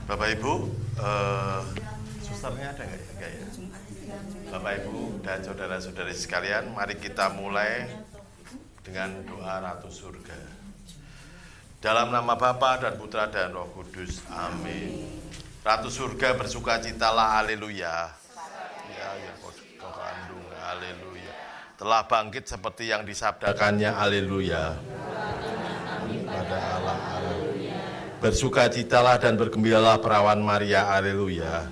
Bapak Ibu, susternya ada nggak ya? Enggak ya? Bapak Ibu dan saudara-saudari sekalian, mari kita mulai dengan doa Ratu Surga. Dalam nama Bapa dan Putra dan Roh Kudus, amin. Ratu Surga bersukacitalah, haleluya. Ya, kau kandung, haleluya. Telah bangkit seperti yang disabdakannya, haleluya. Pada Allah, haleluya. Bersukacitalah dan bergembiralah perawan Maria, haleluya.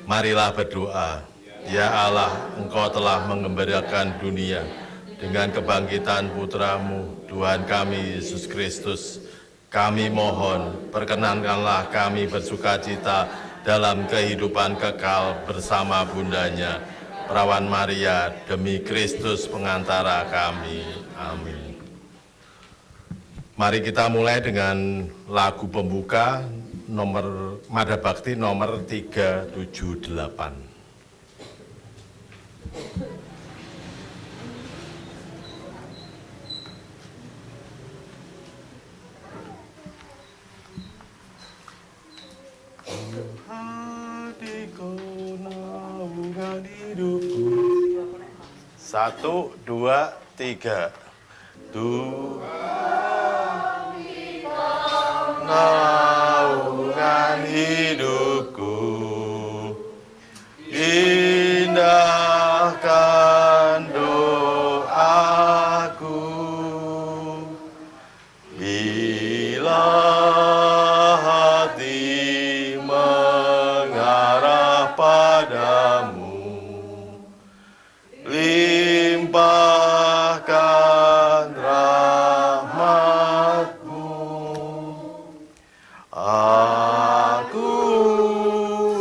Marilah berdoa. Ya Allah, Engkau telah mengembirakan dunia dengan kebangkitan putra-Mu, Tuhan kami Yesus Kristus. Kami mohon, perkenankanlah kami bersukacita dalam kehidupan kekal bersama bundanya, perawan Maria, demi Kristus pengantara kami. Amin. Mari kita mulai dengan lagu pembuka nomor Mada Bakti nomor 378. Hatiku naungan hidupku. 1, 2, 3. Tuhan naungan hidupku, indahkan doaku, bila hati mengarah padamu, limpahkan rahmat-Mu. Aku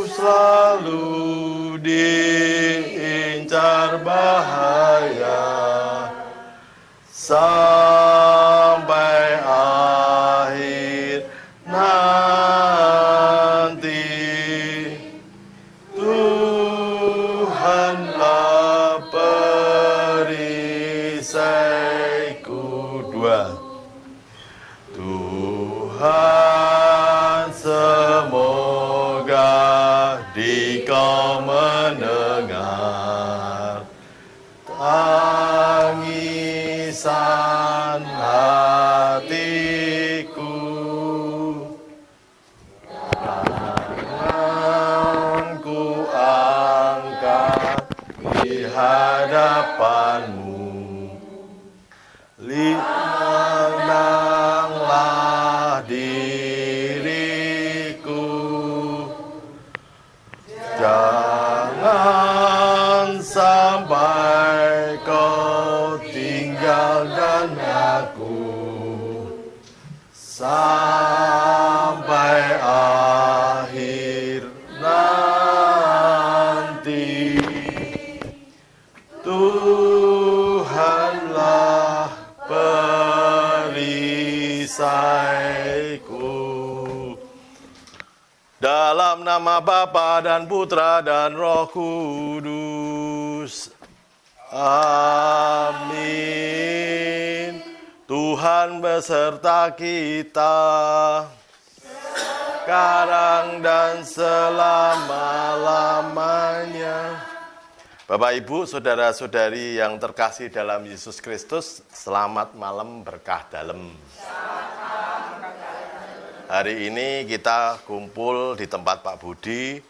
selalu diincar bahaya sampai akhir nanti. Tuhanlah perisaiku. 2. Tuhan, semoga Dikau mendengar tangisan hatiku. Tanganku angkat di hadapan-Mu, pandanglah diriku, jangan sampai Kau tinggalkan aku sampai akhir nanti. Tuhanlah perisaiku. Dalam nama Bapa dan Putra dan Roh Kudus. Amin. Tuhan beserta kita, sekarang dan selama-lamanya. Bapak, Ibu, saudara-saudari yang terkasih dalam Yesus Kristus, selamat malam berkah dalem. Hari ini kita kumpul di tempat Pak Budi,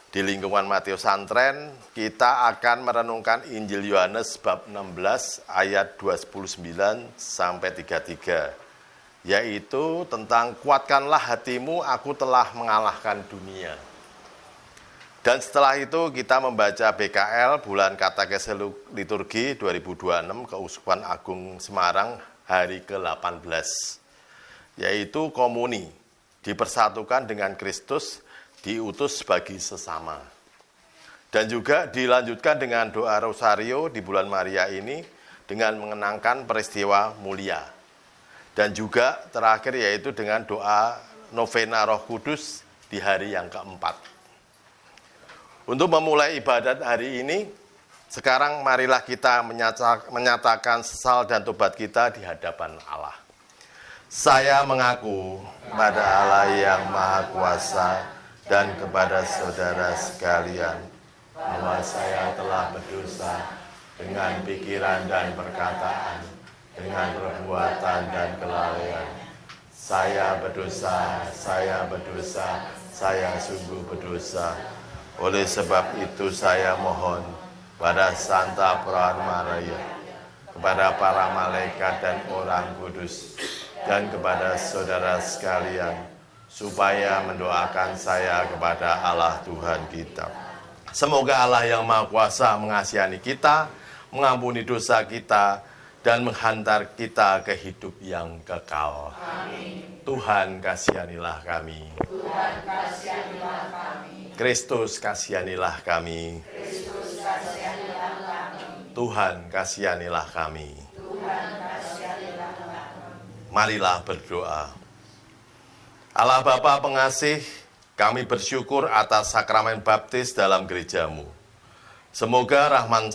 di lingkungan Matius Santren. Kita akan merenungkan Injil Yohanes bab 16 ayat 29 sampai 33, yaitu tentang kuatkanlah hatimu, aku telah mengalahkan dunia. Dan setelah itu kita membaca BKL Bulan Katekese Liturgi 2026 Keuskupan Agung Semarang hari ke-18, yaitu komuni, dipersatukan dengan Kristus, diutus bagi sesama. Dan juga dilanjutkan dengan doa Rosario di bulan Maria ini dengan mengenangkan peristiwa mulia. Dan juga terakhir yaitu dengan doa Novena Roh Kudus di hari yang keempat. Untuk memulai ibadat hari ini, sekarang marilah kita menyatakan sesal dan tobat kita di hadapan Allah. Saya mengaku kepada Allah yang Maha Kuasa dan kepada saudara sekalian bahwa saya telah berdosa dengan pikiran dan perkataan, dengan perbuatan dan kelalaian. Saya berdosa, saya sungguh berdosa. Oleh sebab itu saya mohon pada Santa Prahma Raya, kepada para malaikat dan orang kudus, dan kepada saudara sekalian, supaya mendoakan saya kepada Allah Tuhan kita. Semoga Allah yang Maha Kuasa mengasihi kita, mengampuni dosa kita, dan menghantar kita ke hidup yang kekal. Amin. Tuhan kasihanilah kami. Tuhan kasihanilah kami. Kristus kasihanilah kami. Kristus kasihanilah kami. Tuhan kasihanilah kami. Tuhan kasihanilah kami. Marilah berdoa. Allah Bapa pengasih, kami bersyukur atas sakramen baptis dalam gerejamu. Semoga rahmat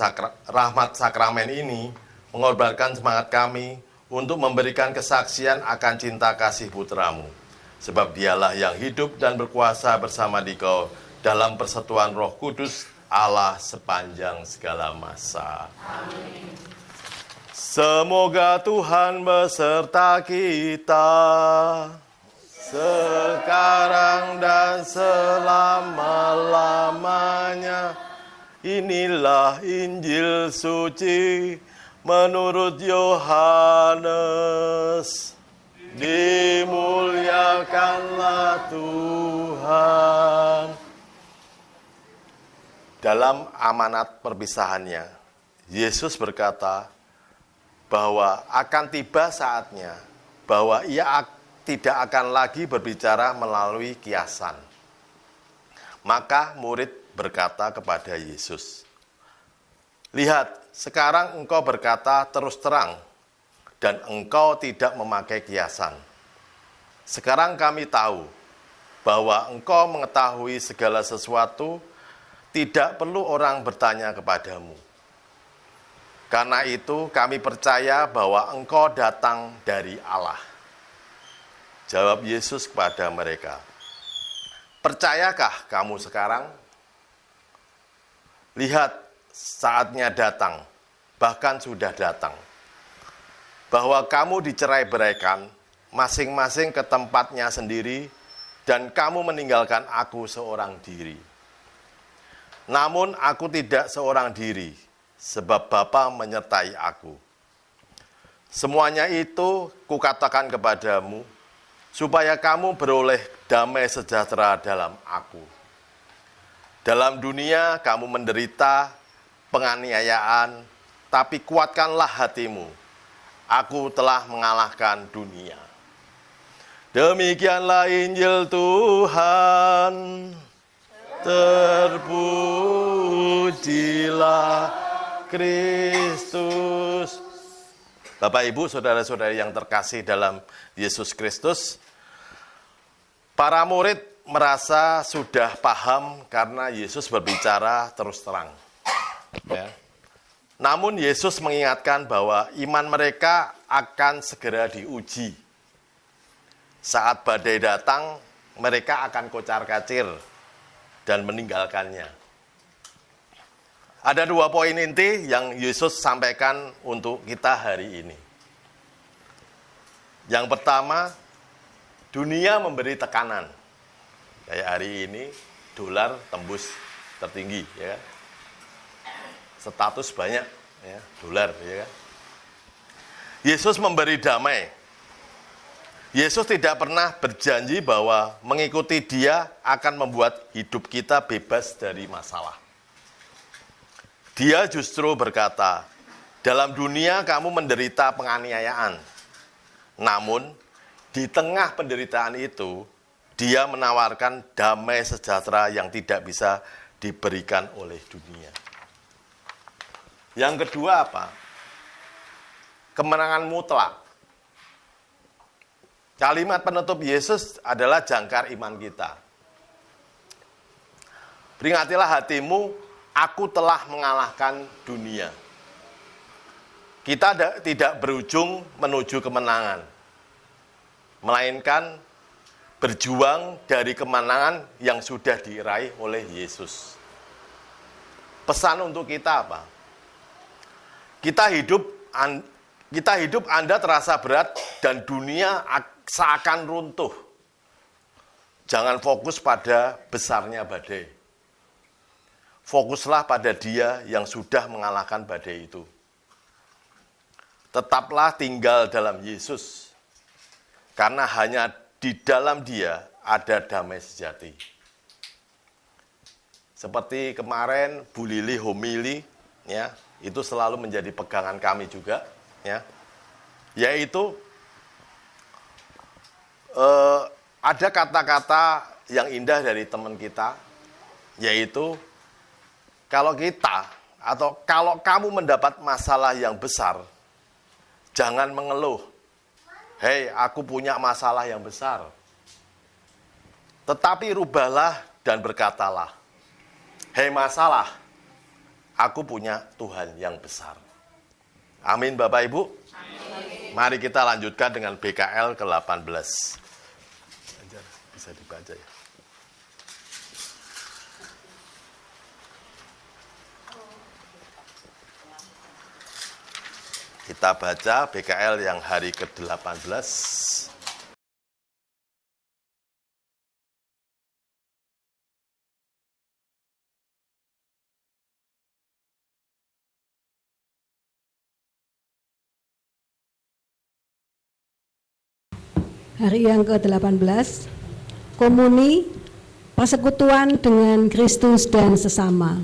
sakramen ini mengorbankan semangat kami untuk memberikan kesaksian akan cinta kasih putramu. Sebab dialah yang hidup dan berkuasa bersama Dikau dalam persatuan Roh Kudus Allah sepanjang segala masa. Amin. Semoga Tuhan beserta kita sekarang dan selama-lamanya. Inilah Injil suci menurut Yohanes. Dimuliakanlah Tuhan. Dalam amanat perpisahannya, Yesus berkata bahwa akan tiba saatnya bahwa ia tidak akan lagi berbicara melalui kiasan. Maka murid berkata kepada Yesus, "Lihat, sekarang engkau berkata terus terang, dan engkau tidak memakai kiasan. Sekarang kami tahu bahwa engkau mengetahui segala sesuatu, tidak perlu orang bertanya kepadamu. Karena itu kami percaya bahwa engkau datang dari Allah." Jawab Yesus kepada mereka, "Percayakah kamu sekarang? Lihat, saatnya datang, bahkan sudah datang, bahwa kamu dicerai-beraikan, masing-masing ke tempatnya sendiri, dan kamu meninggalkan aku seorang diri. Namun aku tidak seorang diri, sebab Bapa menyertai aku. Semuanya itu kukatakan kepadamu, supaya kamu beroleh damai sejahtera dalam aku. Dalam dunia kamu menderita penganiayaan, tapi kuatkanlah hatimu. Aku telah mengalahkan dunia." Demikianlah Injil Tuhan. Terpujilah Kristus. Bapak, Ibu, saudara-saudari yang terkasih dalam Yesus Kristus, para murid merasa sudah paham karena Yesus berbicara terus terang. Ya. Namun Yesus mengingatkan bahwa iman mereka akan segera diuji. Saat badai datang, mereka akan kocar-kacir dan meninggalkannya. Ada 2 poin inti yang Yesus sampaikan untuk kita hari ini. Yang pertama, dunia memberi tekanan. Kayak hari ini, dolar tembus tertinggi, ya. Status banyak, ya, dolar, ya. Yesus memberi damai. Yesus tidak pernah berjanji bahwa mengikuti Dia akan membuat hidup kita bebas dari masalah. Dia justru berkata, "Dalam dunia kamu menderita penganiayaan. Namun, di tengah penderitaan itu, Dia menawarkan damai sejahtera yang tidak bisa diberikan oleh dunia." Yang kedua apa? Kemenangan mutlak. Kalimat penutup Yesus adalah jangkar iman kita. Beringatilah hatimu, aku telah mengalahkan dunia. Kita tidak berujung menuju kemenangan. melainkan berjuang dari kemenangan yang sudah diraih oleh Yesus. Pesan untuk kita apa? Kita hidup Anda terasa berat dan dunia seakan runtuh. Jangan fokus pada besarnya badai. Fokuslah pada Dia yang sudah mengalahkan badai itu. Tetaplah tinggal dalam Yesus, karena hanya di dalam Dia ada damai sejati. Seperti kemarin Bu Lili homili, ya, itu selalu menjadi pegangan kami juga, ya. Yaitu ada kata-kata yang indah dari teman kita, yaitu kalau kamu mendapat masalah yang besar, jangan mengeluh. Hei, aku punya masalah yang besar. Tetapi rubahlah dan berkatalah, hei masalah, aku punya Tuhan yang besar. Amin Bapak Ibu. Amin. Mari kita lanjutkan dengan BKL ke-18. Bisa dibaca ya. Kita baca BKL yang hari ke-18. Hari yang ke-18, komuni, persekutuan dengan Kristus dan sesama.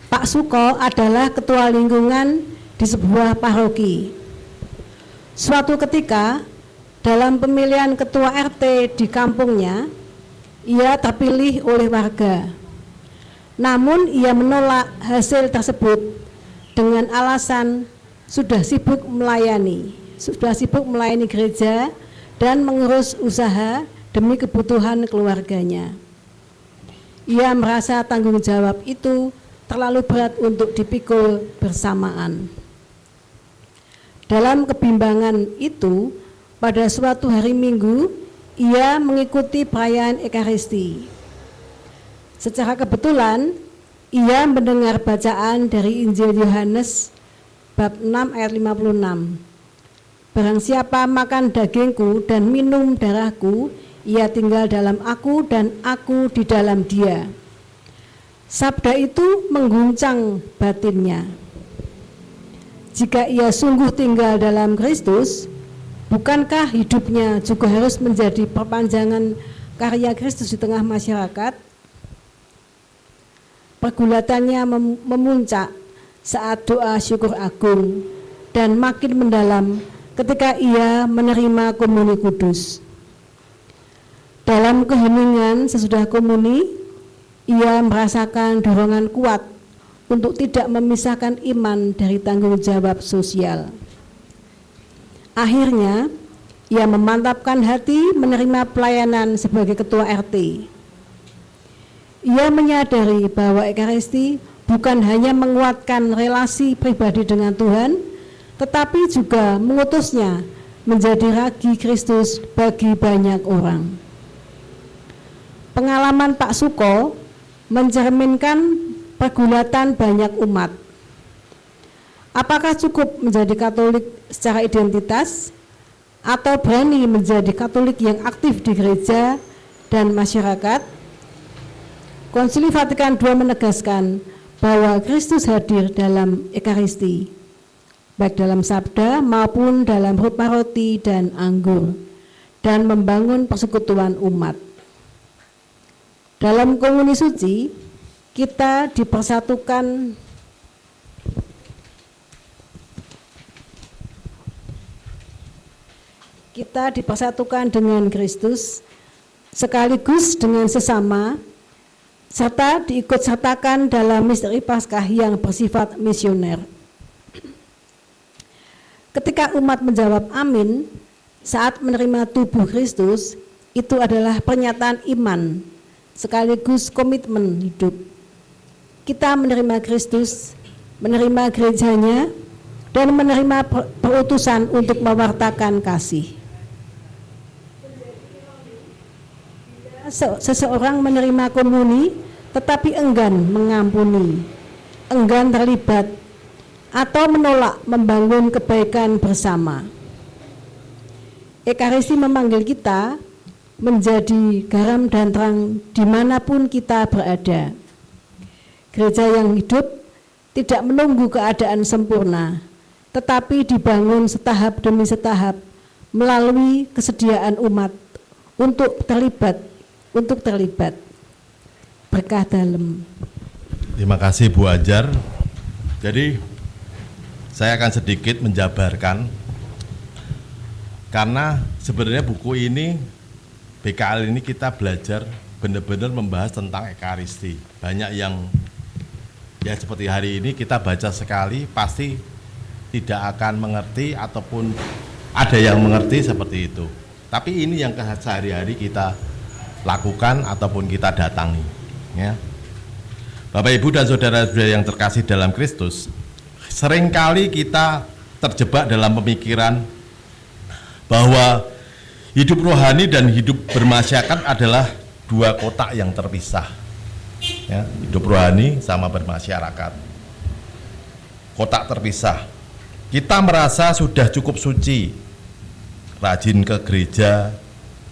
Pak Suko adalah ketua lingkungan di sebuah paroki. Suatu ketika, dalam pemilihan ketua RT di kampungnya, ia terpilih oleh warga. Namun ia menolak hasil tersebut dengan alasan sudah sibuk melayani gereja dan mengurus usaha demi kebutuhan keluarganya. Ia merasa tanggung jawab itu terlalu berat untuk dipikul bersamaan. Dalam kebimbangan itu, pada suatu hari Minggu, ia mengikuti perayaan Ekaristi. Secara kebetulan, ia mendengar bacaan dari Injil Yohanes bab 6 ayat 56. Barang siapa makan dagingku dan minum darahku, ia tinggal dalam aku dan aku di dalam dia. Sabda itu mengguncang batinnya. Jika ia sungguh tinggal dalam Kristus, bukankah hidupnya juga harus menjadi perpanjangan karya Kristus di tengah masyarakat? Pergulatannya memuncak saat doa syukur agung dan makin mendalam ketika ia menerima komuni kudus. Dalam keheningan sesudah komuni, ia merasakan dorongan kuat untuk tidak memisahkan iman dari tanggung jawab sosial. Akhirnya, ia memantapkan hati menerima pelayanan sebagai ketua RT. Ia menyadari bahwa Ekaristi bukan hanya menguatkan relasi pribadi dengan Tuhan, tetapi juga mengutusnya menjadi ragi Kristus bagi banyak orang. Pengalaman Pak Suko mencerminkan pergulatan banyak umat. Apakah cukup menjadi Katolik secara identitas atau berani menjadi Katolik yang aktif di gereja dan masyarakat? Konsili Vatikan II menegaskan bahwa Kristus hadir dalam Ekaristi, baik dalam sabda maupun dalam rupa roti dan anggur, dan membangun persekutuan umat. Dalam komuni suci, kita dipersatukan dengan Kristus, sekaligus dengan sesama, serta diikutsertakan dalam misteri Paskah yang bersifat misioner. Ketika umat menjawab amin saat menerima tubuh Kristus, itu adalah pernyataan iman sekaligus komitmen hidup. Kita menerima Kristus, menerima gerejanya, dan menerima perutusan untuk mewartakan kasih. Seseorang menerima komuni tetapi enggan mengampuni, enggan terlibat, atau menolak membangun kebaikan bersama. Ekaristi memanggil kita menjadi garam dan terang dimanapun kita berada. Gereja yang hidup tidak menunggu keadaan sempurna, tetapi dibangun setahap demi setahap melalui kesediaan umat untuk terlibat. Berkah dalam. Terima kasih Bu Ajar. Jadi saya akan sedikit menjabarkan, karena sebenarnya buku ini, BKL ini kita belajar benar-benar membahas tentang Ekaristi. Banyak yang ya seperti hari ini kita baca sekali pasti tidak akan mengerti, ataupun ada yang mengerti seperti itu. Tapi ini yang sehari-hari kita lakukan ataupun kita datangi, ya. Bapak Ibu dan saudara-saudara yang terkasih dalam Kristus, seringkali kita terjebak dalam pemikiran bahwa hidup rohani dan hidup bermasyarakat adalah dua kotak yang terpisah, ya. Hidup rohani sama bermasyarakat, kotak terpisah. Kita merasa sudah cukup suci, rajin ke gereja,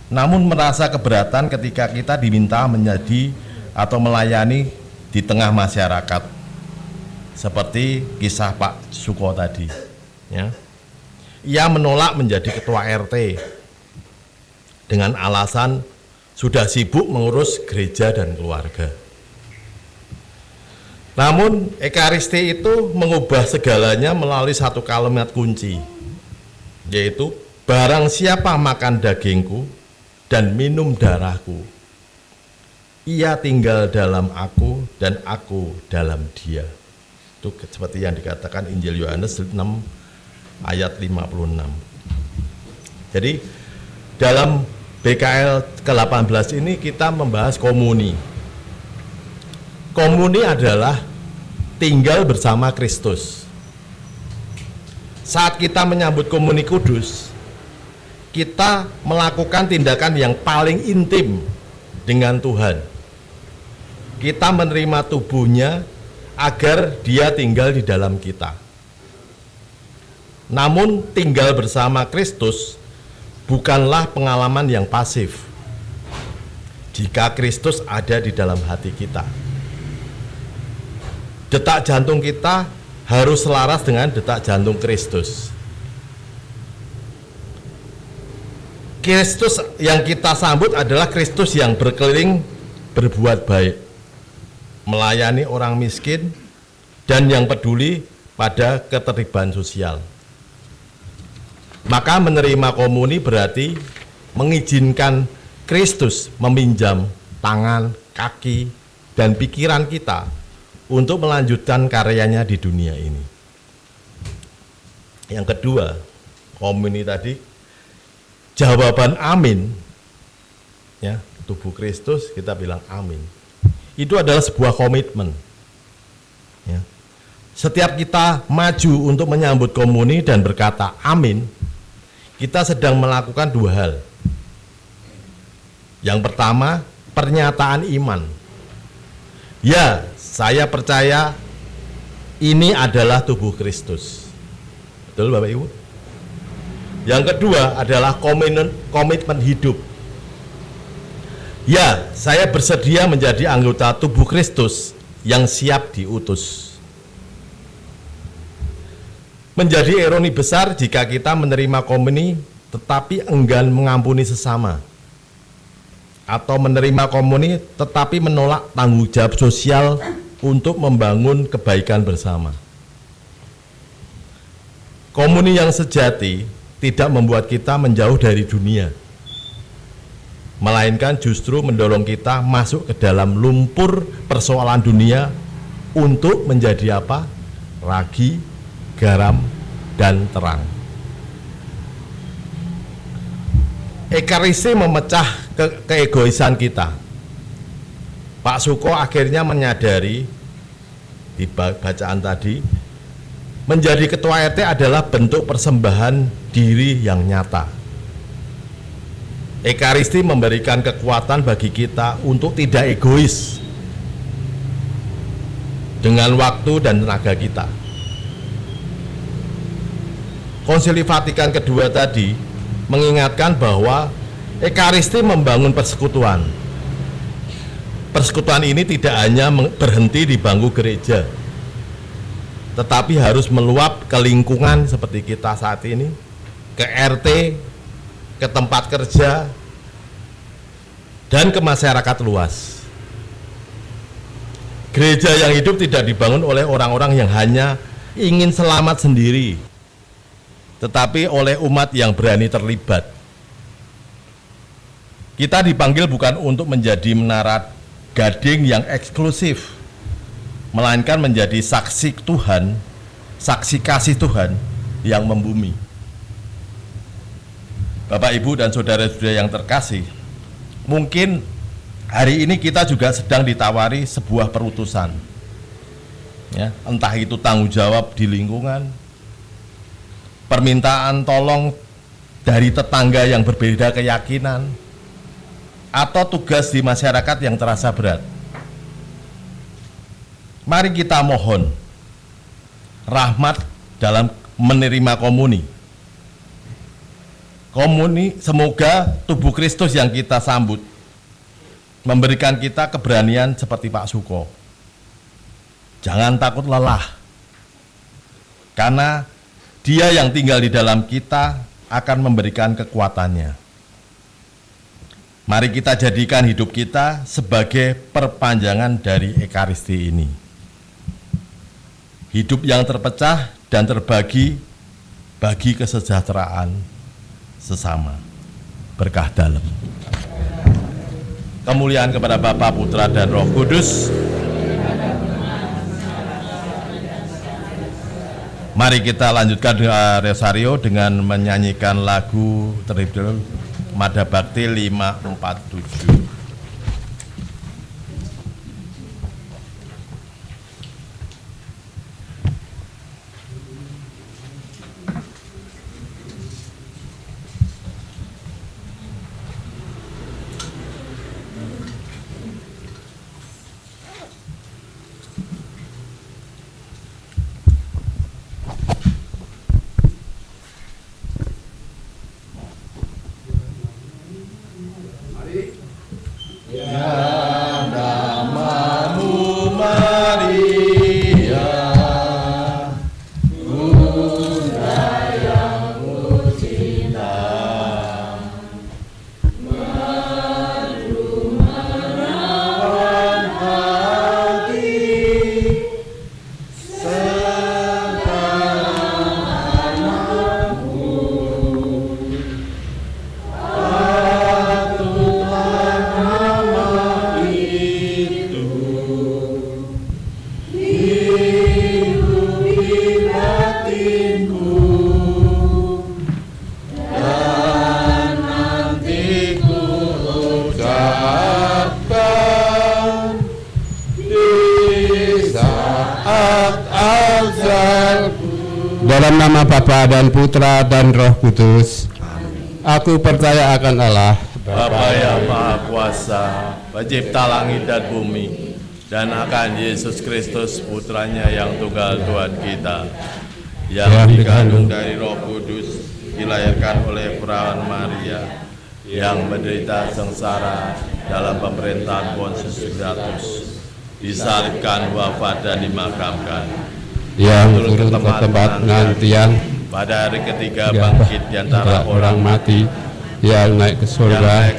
namun merasa keberatan ketika kita diminta menjadi atau melayani di tengah masyarakat, seperti kisah Pak Suko tadi, ya. Ia menolak menjadi ketua RT dengan alasan sudah sibuk mengurus gereja dan keluarga. Namun Ekaristi itu mengubah segalanya melalui satu kalimat kunci, yaitu barang siapa makan dagingku dan minum darahku, ia tinggal dalam aku dan aku dalam dia. Itu seperti yang dikatakan Injil Yohanes 6 ayat 56. Jadi dalam BKL ke-18 ini kita membahas komuni. Komuni adalah tinggal bersama Kristus. Saat kita menyambut komuni kudus, kita melakukan tindakan yang paling intim dengan Tuhan. Kita menerima tubuhnya agar dia tinggal di dalam kita. Namun tinggal bersama Kristus bukanlah pengalaman yang pasif. Jika Kristus ada di dalam hati kita, detak jantung kita harus selaras dengan detak jantung Kristus. Kristus yang kita sambut adalah Kristus yang berkeliling berbuat baik, melayani orang miskin, dan yang peduli pada keterlibatan sosial. Maka menerima komuni berarti mengizinkan Kristus meminjam tangan, kaki, dan pikiran kita untuk melanjutkan karyanya di dunia ini. Yang kedua, komuni tadi jawaban amin, ya, tubuh Kristus kita bilang amin. Itu adalah sebuah komitmen, ya. Setiap kita maju untuk menyambut komuni dan berkata amin, kita sedang melakukan dua hal. Yang pertama, pernyataan iman. Ya, saya percaya ini adalah tubuh Kristus. Betul Bapak Ibu? Yang kedua adalah komitmen hidup. Ya, saya bersedia menjadi anggota tubuh Kristus yang siap diutus. Menjadi ironi besar jika kita menerima komuni tetapi enggan mengampuni sesama, atau menerima komuni tetapi menolak tanggung jawab sosial untuk membangun kebaikan bersama. Komuni yang sejati tidak membuat kita menjauh dari dunia, melainkan justru mendorong kita masuk ke dalam lumpur persoalan dunia untuk menjadi apa? Ragi, garam, dan terang. Ekaristi memecah keegoisan kita. Pak Suko akhirnya menyadari di bacaan tadi, menjadi ketua RT adalah bentuk persembahan diri yang nyata. Ekaristi memberikan kekuatan bagi kita untuk tidak egois dengan waktu dan tenaga kita. Konsili Vatikan kedua tadi mengingatkan bahwa Ekaristi membangun persekutuan. Persekutuan ini tidak hanya berhenti di bangku gereja, tetapi harus meluap ke lingkungan seperti kita saat ini, ke RT, ke tempat kerja, dan ke masyarakat luas. Gereja yang hidup tidak dibangun oleh orang-orang yang hanya ingin selamat sendiri, tetapi oleh umat yang berani terlibat. Kita dipanggil bukan untuk menjadi menara gading yang eksklusif, melainkan menjadi saksi Tuhan, saksi kasih Tuhan yang membumi. Bapak, Ibu, dan saudara-saudara yang terkasih, mungkin hari ini kita juga sedang ditawari sebuah perutusan, ya, entah itu tanggung jawab di lingkungan, permintaan tolong dari tetangga yang berbeda keyakinan, atau tugas di masyarakat yang terasa berat. Mari kita mohon rahmat dalam menerima komuni. Semoga tubuh Kristus yang kita sambut memberikan kita keberanian seperti Pak Suko. Jangan takut lelah, karena Dia yang tinggal di dalam kita akan memberikan kekuatannya. Mari kita jadikan hidup kita sebagai perpanjangan dari Ekaristi ini. Hidup yang terpecah dan terbagi bagi kesejahteraan sesama. Berkah dalam. Kemuliaan kepada Bapa, Putra, dan Roh Kudus. Mari kita lanjutkan Rosario dengan menyanyikan lagu terhadap Mada Bakti 547. Dalam nama Bapa dan Putra dan Roh Kudus. Aku percaya akan Allah, Bapa yang Maha Kuasa, pencipta langit dan bumi, dan akan Yesus Kristus Putranya yang tunggal Tuhan kita, yang dikandung dari Roh Kudus, dilahirkan oleh perawan Maria, yang menderita sengsara dalam pemerintahan Pontius Pilatus, disalibkan, wafat, dan dimakamkan, yang turun ke tempat penantian, pada hari ketiga bangkit di antara orang mati, yang naik ke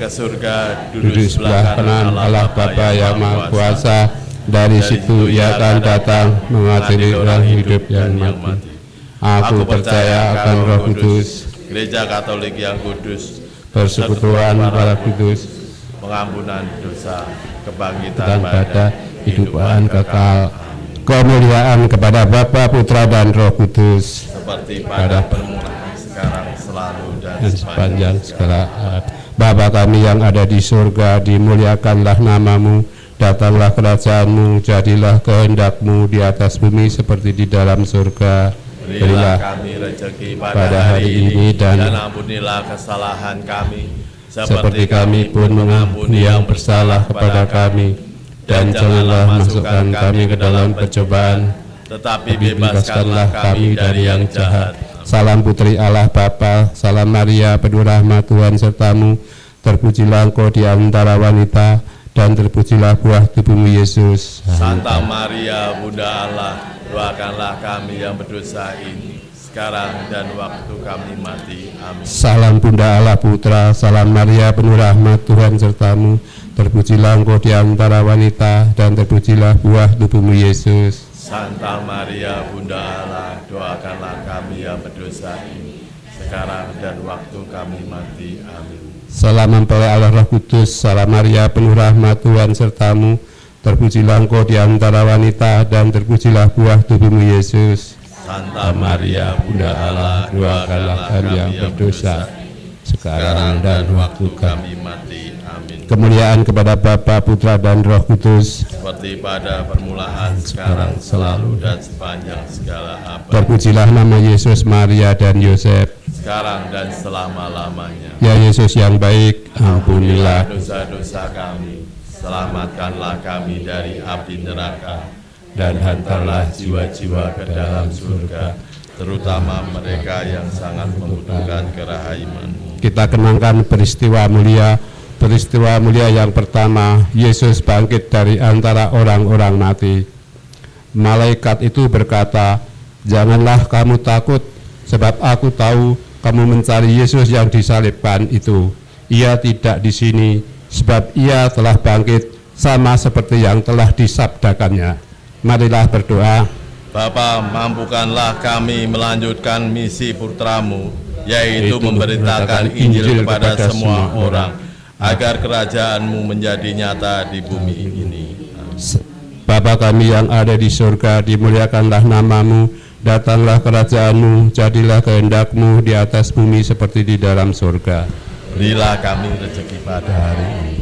surga, duduk di sebelah kanan Allah Bapa yang Maha Kuasa. Dari situ Ia akan datang mengadili orang hidup yang mati. Aku percaya akan Roh Kudus, Gereja Katolik yang kudus, persekutuan para kudus, pengampunan dosa, kebangkitan dan pada kehidupan kekal. Kemuliaan kepada Bapa, Putra, dan Roh Kudus, seperti pada permulaan, sekarang, selalu, dan sepanjang segala abad. Bapa kami yang ada di surga, dimuliakanlah namamu, datanglah kerajaan-Mu, jadilah kehendak-Mu di atas bumi seperti di dalam surga. Berilah kami rezeki pada hari ini, dan ampunilah kesalahan kami, seperti kami pun mengampuni yang bersalah kepada kami. Dan janganlah masukkan kami ke dalam percobaan, tetapi bebaskanlah kami dari yang jahat. Salam Putri Allah Bapa, salam Maria penuh rahmat, Tuhan sertamu, terpujilah engkau di antara wanita, dan terpujilah buah tubuhmu Yesus. Santa Maria Bunda Allah, doakanlah kami yang berdosa ini, sekarang dan waktu kami mati. Amin. Salam Bunda Allah Putra, salam Maria penuh rahmat, Tuhan sertamu, terpujilah engkau di antara wanita, dan terpujilah buah tubuhmu Yesus. Santa Maria Bunda Allah, doakanlah kami yang berdosa ini, sekarang dan waktu kami mati. Amin. Salam mempelai Allah Roh Kudus, salam Maria penuh rahmat, Tuhan sertamu, terpujilah engkau di antara wanita, dan terpujilah buah tubuhmu Yesus. Santa Maria Bunda Allah, doakanlah kami yang berdosa, sekarang dan waktu kami mati. Amin. Kemuliaan kepada Bapa, Putra, dan Roh Kudus, seperti pada permulaan, sekarang, selalu, dan sepanjang segala abad. Terpujilah nama Yesus, Maria, dan Yosef, sekarang dan selama-lamanya. Ya Yesus yang baik, ampunilah dosa-dosa kami, selamatkanlah kami dari api neraka, dan hantarlah jiwa-jiwa ke dalam surga, terutama mereka yang sangat membutuhkan kerahiman-Mu. Kita kenangkan peristiwa mulia yang pertama, Yesus bangkit dari antara orang-orang mati. Malaikat itu berkata, janganlah kamu takut, sebab aku tahu kamu mencari Yesus yang disalibkan itu. Ia tidak di sini, sebab ia telah bangkit, sama seperti yang telah disabdakannya. Marilah berdoa. Bapa, mampukanlah kami melanjutkan misi putra-Mu, yaitu memberitakan Injil kepada semua orang, agar kerajaan-Mu menjadi nyata di bumi ini. Bapa kami yang ada di surga, dimuliakanlah nama-Mu, datanglah kerajaan-Mu, jadilah kehendak-Mu di atas bumi seperti di dalam surga. Berilah kami rezeki pada hari ini,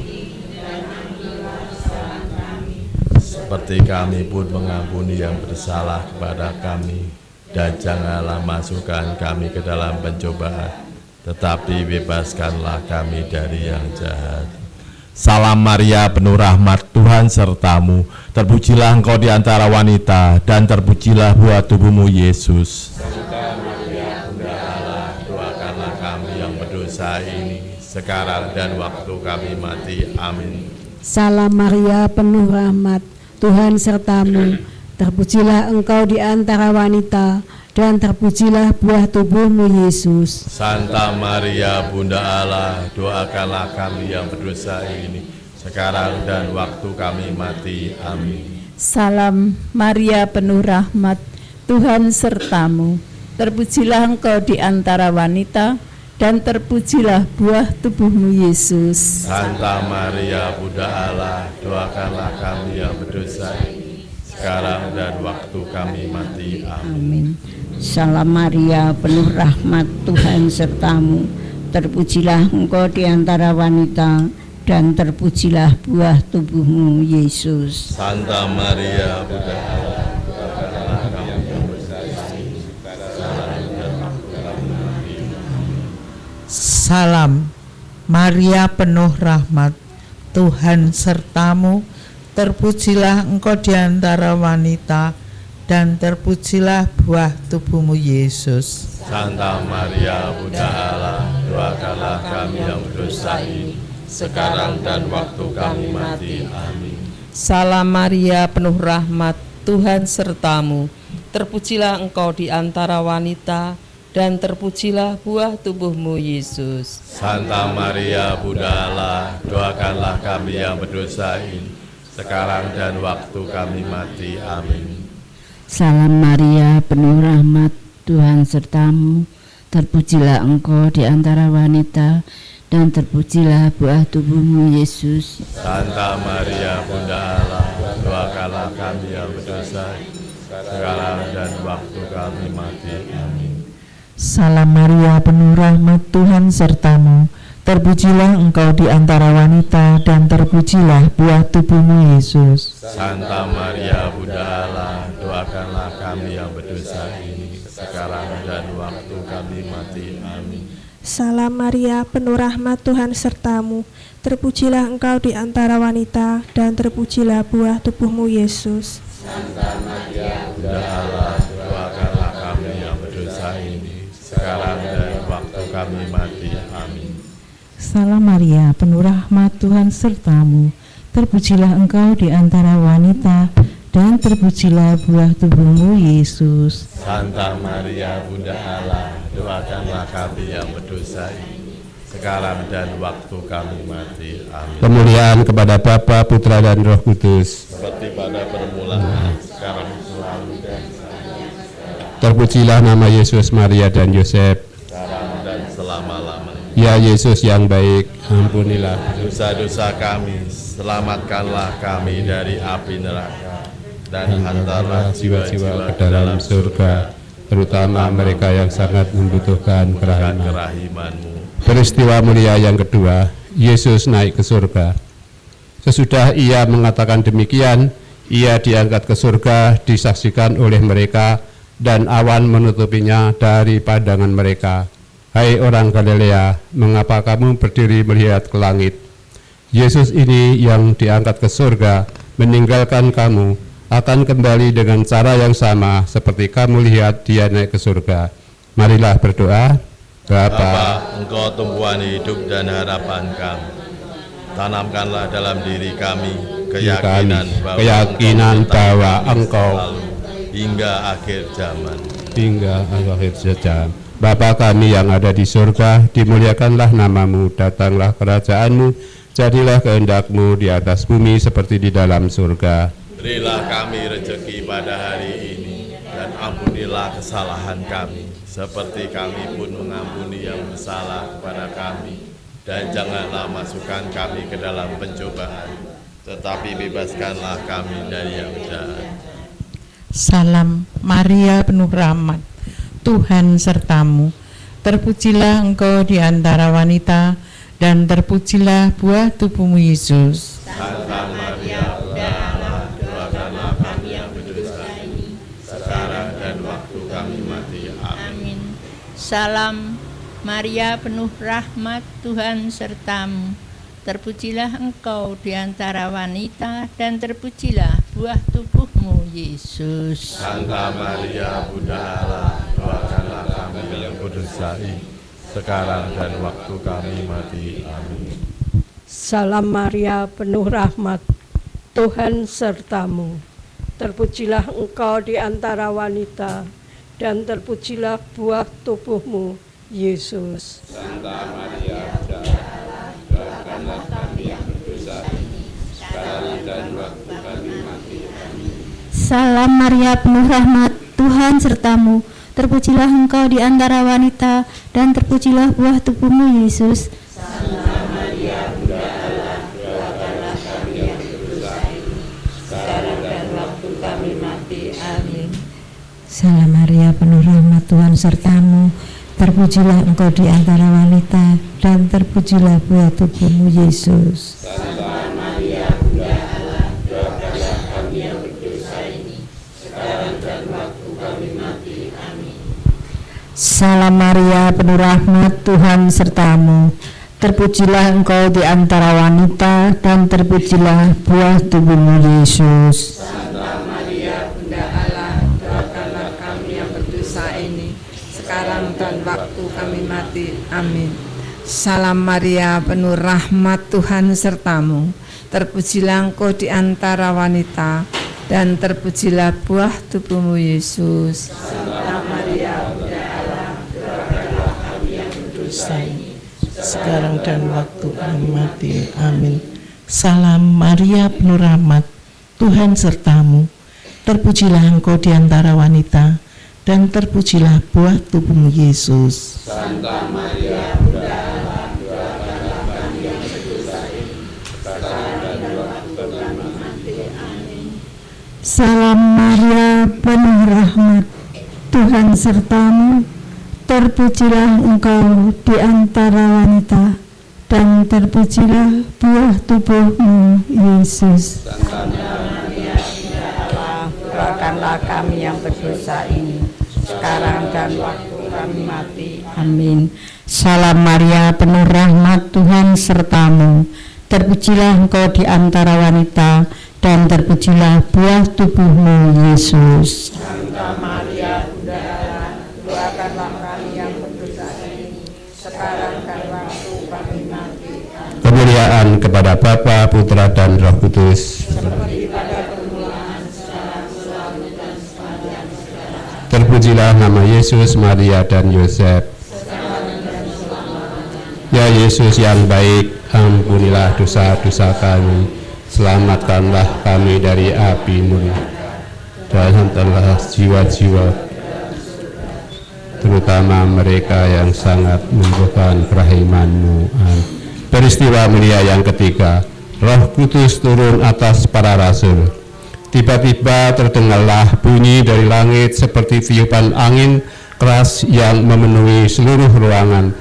seperti kami pun mengampuni yang bersalah kepada kami, dan janganlah masukkan kami ke dalam pencobaan, tetapi bebaskanlah kami dari yang jahat. Salam Maria penuh rahmat, Tuhan sertamu, terpujilah engkau di antara wanita, dan terpujilah buah tubuhmu Yesus. Santa Maria Bunda Allah, doakanlah kami yang berdosa ini, sekarang dan waktu kami mati. Amin. Salam Maria penuh rahmat, Tuhan sertamu, terpujilah engkau di antara wanita, dan terpujilah buah tubuhmu Yesus. Santa Maria Bunda Allah, doakanlah kami yang berdosa ini, sekarang dan waktu kami mati. Amin. Salam Maria penuh rahmat, Tuhan sertamu, terpujilah engkau di antara wanita, dan terpujilah buah tubuhmu Yesus. Santa Maria Bunda Allah, doakanlah kami yang berdosa ini, sekarang dan waktu kami mati. Amin. Salam Maria penuh rahmat, Tuhan sertamu, terpujilah engkau di antara wanita, dan terpujilah buah tubuhmu Yesus. Santa Maria Bunda Allah, doakanlah kami yang berdosa ini, sekarang dan waktu kami mati. Salam Maria penuh rahmat, Tuhan sertamu, terpujilah engkau di antara wanita, dan terpujilah buah tubuhmu Yesus. Santa Maria Bunda Allah, doakanlah kami yang berdosa ini, sekarang dan waktu kami mati. Amin. Salam Maria penuh rahmat, Tuhan sertamu, terpujilah engkau di antara wanita, dan terpujilah buah tubuhmu Yesus. Santa Maria Bunda Allah, doakanlah kami yang berdosa ini, sekarang dan waktu kami mati. Amin. Salam Maria penuh rahmat, Tuhan sertamu, terpujilah engkau di antara wanita, dan terpujilah buah tubuhmu Yesus. Santa Maria Bunda Allah, doakanlah kami yang berdosa, sekarang dan waktu kami mati. Amin. Salam Maria penuh rahmat, Tuhan sertamu, terpujilah engkau di antara wanita, dan terpujilah buah tubuhmu Yesus. Santa Maria Bunda Allah, doakanlah kami yang berdosa ini, sekarang Salam Maria, penuh rahmat, Tuhan sertamu. Terpujilah engkau di antara wanita, dan terpujilah buah tubuhmu, Yesus. Santa Maria, Bunda Allah, doakanlah kami yang berdosa ini, sekarang dan waktu kami mati. Amin. Salam Maria, penuh rahmat, Tuhan sertamu. Terpujilah engkau di antara wanita, dan terpujilah buah tubuhmu, Yesus. Santa Maria, Bunda Allah, doakanlah kami yang berdosa ini, sekarang dan waktu kami mati. Amin. Kemuliaan kepada Bapa, Putra, dan Roh Kudus. Seperti pada permulaan, sekarang selalu dan Terpujilah nama Yesus, Maria, dan Yosef. sekarang dan selama-lamanya. Ya Yesus yang baik, ampunilah Dosa-dosa kami, selamatkanlah kami dari api neraka, dan hantarlah jiwa-jiwa ke dalam surga, terutama mereka yang sangat membutuhkan kerahiman-Mu. Peristiwa mulia yang kedua, Yesus naik ke surga. Sesudah ia mengatakan demikian, ia diangkat ke surga, disaksikan oleh mereka, dan awan menutupinya dari pandangan mereka. Hai orang Galilea, mengapa kamu berdiri melihat ke langit? Yesus ini yang diangkat ke surga, meninggalkan kamu, akan kembali dengan cara yang sama seperti kamu lihat dia naik ke surga. Marilah berdoa. Bapa, Engkau tumpuan hidup dan harapan kami. Tanamkanlah dalam diri kami keyakinan bahwa Engkau selalu hingga akhir zaman. Hingga akhir zaman. Bapa kami yang ada di surga, dimuliakanlah namamu, datanglah kerajaan-Mu, jadilah kehendak-Mu di atas bumi seperti di dalam surga. Berilah kami rezeki pada hari ini, dan ampunilah kesalahan kami, seperti kami pun mengampuni yang bersalah kepada kami. Dan janganlah masukkan kami ke dalam pencobaan, tetapi bebaskanlah kami dari yang jahat. Salam Maria, penuh rahmat, Tuhan sertamu. Terpujilah engkau di antara wanita, dan terpujilah buah tubuhmu, Yesus. Santa Maria, Bunda Allah, doakanlah kami yang berdosa ini, sekarang dan waktu kami mati. Amin. Salam Maria, penuh rahmat, Tuhan sertamu. Terpujilah engkau di antara wanita, dan terpujilah buah tubuhmu, Yesus. Santa Maria, Bunda Allah, doakanlah kami yang berdosa ini, sekarang dan waktu kami mati. Amin. Salam Maria, penuh rahmat, Tuhan sertamu. Terpujilah engkau di antara wanita, dan terpujilah buah tubuhmu, Yesus. Santa Maria, Bunda Allah, doakanlah kami yang berdosa ini, sekarang dan waktu kami mati. Amin. Salam Maria, penuh rahmat, Tuhan sertamu. Terpujilah engkau di antara wanita, dan terpujilah buah tubuhmu, Yesus. Santa Maria, Bunda Allah, doakanlah kami yang berdosa ini, sekarang dan waktu kami mati. Amin. Salam Maria, penuh rahmat, Tuhan sertamu. Terpujilah engkau di antara wanita, dan terpujilah buah tubuhmu, Yesus. Santa Maria, Bunda Allah, doakanlah kami yang berdosa ini, sekarang dan waktu kami mati. Amin. Salam Maria, penuh rahmat, Tuhan sertamu. Terpujilah engkau di antara wanita, dan terpujilah buah tubuhmu, Yesus. Santa Maria, Bunda Allah, doakanlah kami yang berdosa ini, sekarang dan waktu kami mati. Amin. Salam Maria, penuh rahmat, Tuhan sertamu. Terpujilah engkau di antara wanita, dan terpujilah buah tubuhmu, Yesus. Santa Maria, Bunda Allah, doakanlah kami yang berdosa ini, sekarang dan waktu kami mati. Amin. Salam Maria, penuh rahmat, Tuhan sertamu. Terpujilah engkau di antara wanita, dan terpujilah buah tubuhmu, Yesus. Santa Maria, Bunda Allah, doakanlah kami yang berdosa ini, sekarang dan waktu kami mati. Amin. Salam Maria, penuh rahmat, Tuhan sertamu. Terpujilah engkau di antara wanita, dan terpujilah buah tubuhmu, Yesus. Santa Maria, Doakanlah kami yang berdosa ini, sekarang dan waktu kami mati. Amin. Salam Maria, penuh rahmat, Tuhan sertamu. Terpujilah engkau di antara wanita, dan terpujilah buah tubuhmu, Yesus. Santa Maria, Bunda Allah, doakanlah kami yang berdosa ini, sekarang dan waktu kami mati. Amin. Kemuliaan kepada Bapa, Putra, dan Roh Kudus. Seperti pada permulaan, sekarang, selalu, dan sepanjang segala. Terpujilah nama Yesus, Maria, dan Yosef. Ya Yesus yang baik, ampunilah dosa-dosa kami, selamatkanlah kami dari api neraka, dan hantarlah jiwa-jiwa, terutama mereka yang sangat membutuhkan kerahiman-Mu. Peristiwa mulia yang ketiga, Roh Kudus turun atas para rasul. Tiba-tiba terdengarlah bunyi dari langit seperti tiupan angin keras yang memenuhi seluruh ruangan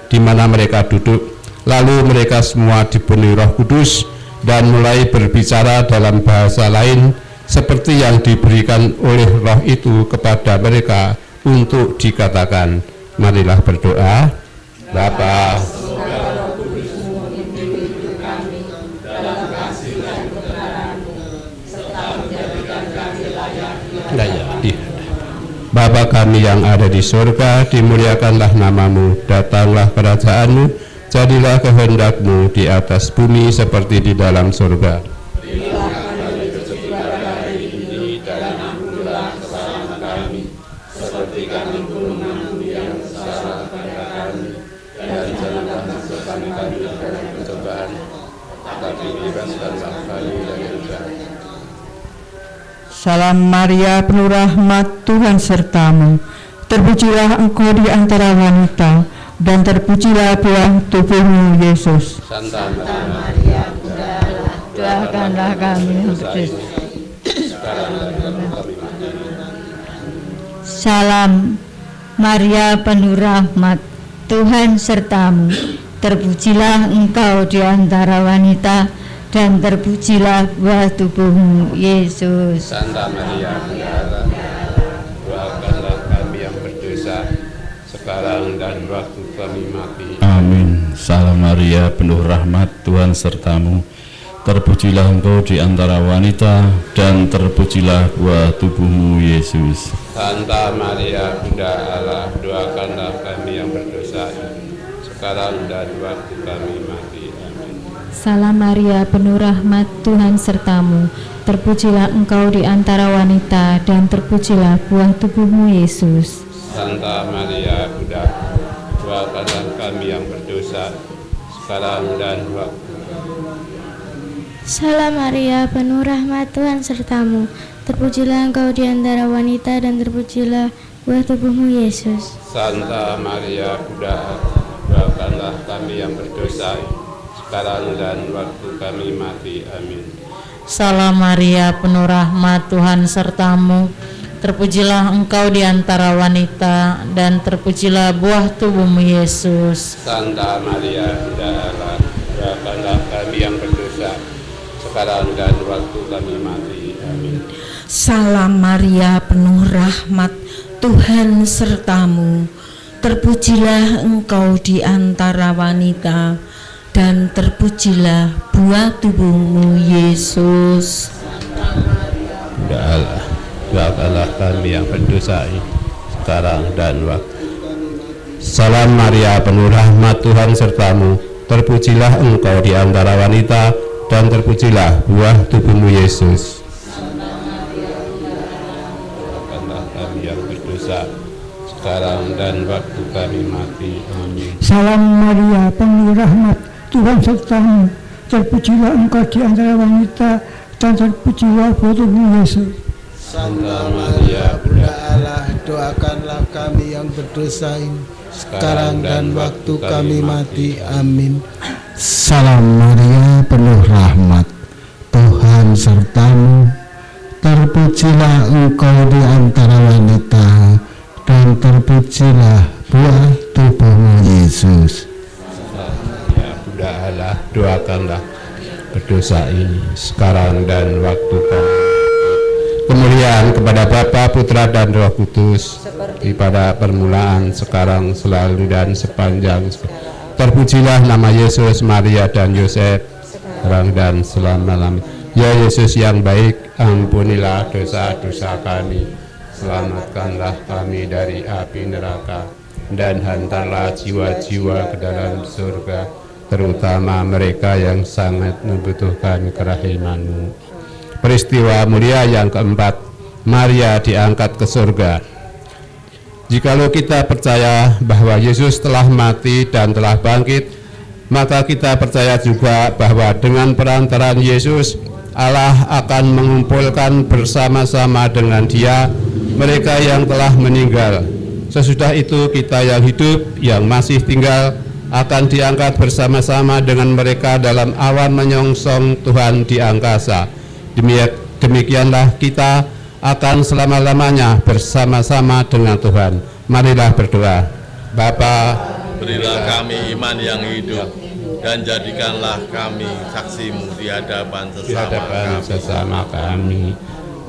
di mana mereka duduk. Lalu mereka semua dipenuhi Roh Kudus dan mulai berbicara dalam bahasa lain seperti yang diberikan oleh Roh itu kepada mereka untuk dikatakan. Marilah berdoa. Bapa, Bapa kami yang ada di surga, dimuliakanlah namamu, datanglah kerajaan-Mu, jadilah kehendak-Mu di atas bumi seperti di dalam surga. Berilah kami rezeki pada hari ini, dan ampunilah kesalahan kami, seperti kami pun mengampuni yang bersalah kepada kami, dan janganlah masukkan kami ke dalam pencobaan, tetapi bebaskanlah kami dari yang jahat. Salam Maria, penuh rahmat, Tuhan sertamu. Terpujilah engkau di antara wanita, dan terpujilah buah tubuhmu, Yesus. Santa Maria, Bunda Allah, doakanlah kami yang berdosa. Salam Maria, penuh rahmat, Tuhan sertamu. Terpujilah engkau di antara wanita, dan terpujilah buah tubuhmu, Yesus. Santa Maria, Bunda Allah, doakanlah kami yang berdosa, sekarang dan waktu kami mati. Amin. Salam Maria, penuh rahmat, Tuhan sertamu. Terpujilah engkau di antara wanita, dan terpujilah buah tubuhmu, Yesus. Santa Maria, Bunda Allah, doakanlah kami yang berdosa, sekarang dan waktu kami mati. Amin. Salam Maria, penuh rahmat, Tuhan sertamu. Terpujilah engkau di antara wanita, dan terpujilah buah tubuhmu, Yesus. Santa Maria, Bunda, doakanlah kami yang berdosa, sekarang dan waktu. Salam Maria, penuh rahmat, Tuhan sertamu. Terpujilah engkau di antara wanita, dan terpujilah buah tubuhmu, Yesus. Santa Maria, Bunda, doakanlah kami yang berdosa, sekarang dan waktu kami mati. Amin. Salam Maria, penuh rahmat, Tuhan sertamu. Terpujilah engkau di antara wanita, dan terpujilah buah tubuhmu, Yesus. Santa Maria, Bunda Allah, doakanlah kami yang berdosa, sekarang dan waktu kami mati. Amin. Salam Maria, penuh rahmat, Tuhan sertamu. Terpujilah engkau di antara wanita, dan terpujilah buah tubuhmu, Yesus. Bunda Allah, doakanlah kami yang berdosa, sekarang dan waktu. Salam Maria, penuh rahmat, Tuhan sertamu. Terpujilah engkau di antara wanita, dan terpujilah buah tubuhmu, Yesus. Doakanlah kami yang berdosa, sekarang dan waktu kami mati. Amin. Salam Maria, penuh rahmat, Tuhan sertamu. Terpujilah engkau di antara wanita, dan terpujilah buah tubuhmu, Yesus. Santa Maria, Bunda Allah, doakanlah kami yang berdosa ini, sekarang dan waktu kami mati. Amin. Salam Maria, penuh rahmat, Tuhan sertamu. Terpujilah engkau di antara wanita, dan terpujilah buah tubuhmu, Yesus. Ya Bunda Allah, doakanlah berdosa ini, sekarang dan waktu kami. Kemuliaan Kemuliaan kepada Bapa, Putra, dan Roh Kudus, seperti pada permulaan, sekarang, selalu, dan sepanjang. Terpujilah nama Yesus, Maria, dan Yosef, sekarang dan selama-lamanya. Ya Yesus yang baik, ampunilah dosa-dosa kami, selamatkanlah kami dari api neraka, dan hantarlah jiwa-jiwa ke dalam surga, terutama mereka yang sangat membutuhkan kerahiman-Mu. Peristiwa mulia yang keempat, Maria diangkat ke surga. Jikalau kita percaya bahwa Yesus telah mati dan telah bangkit, maka kita percaya juga bahwa dengan perantaraan Yesus, Allah akan mengumpulkan bersama-sama dengan Dia mereka yang telah meninggal. Sesudah itu kita yang hidup, yang masih tinggal, akan diangkat bersama-sama dengan mereka dalam awan menyongsong Tuhan di angkasa. Demikianlah kita akan selama-lamanya bersama-sama dengan Tuhan. Marilah berdoa. Bapa, berilah kami iman yang hidup, dan jadikanlah kami saksi-Mu di hadapan sesama kami.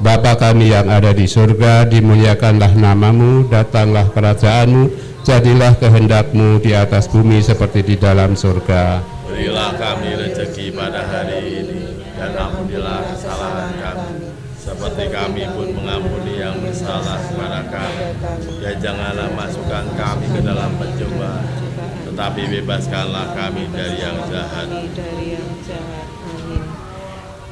Bapa kami yang ada di surga, dimuliakanlah nama-Mu, datanglah kerajaan-Mu, jadilah kehendak-Mu di atas bumi seperti di dalam surga. Berilah kami rezeki pada hari ini, dan ampunilah kesalahan kami, seperti kami pun mengampuni yang bersalah kepada kami. Dan janganlah masukkan kami ke dalam pencobaan, tetapi bebaskanlah kami dari yang jahat. Amin.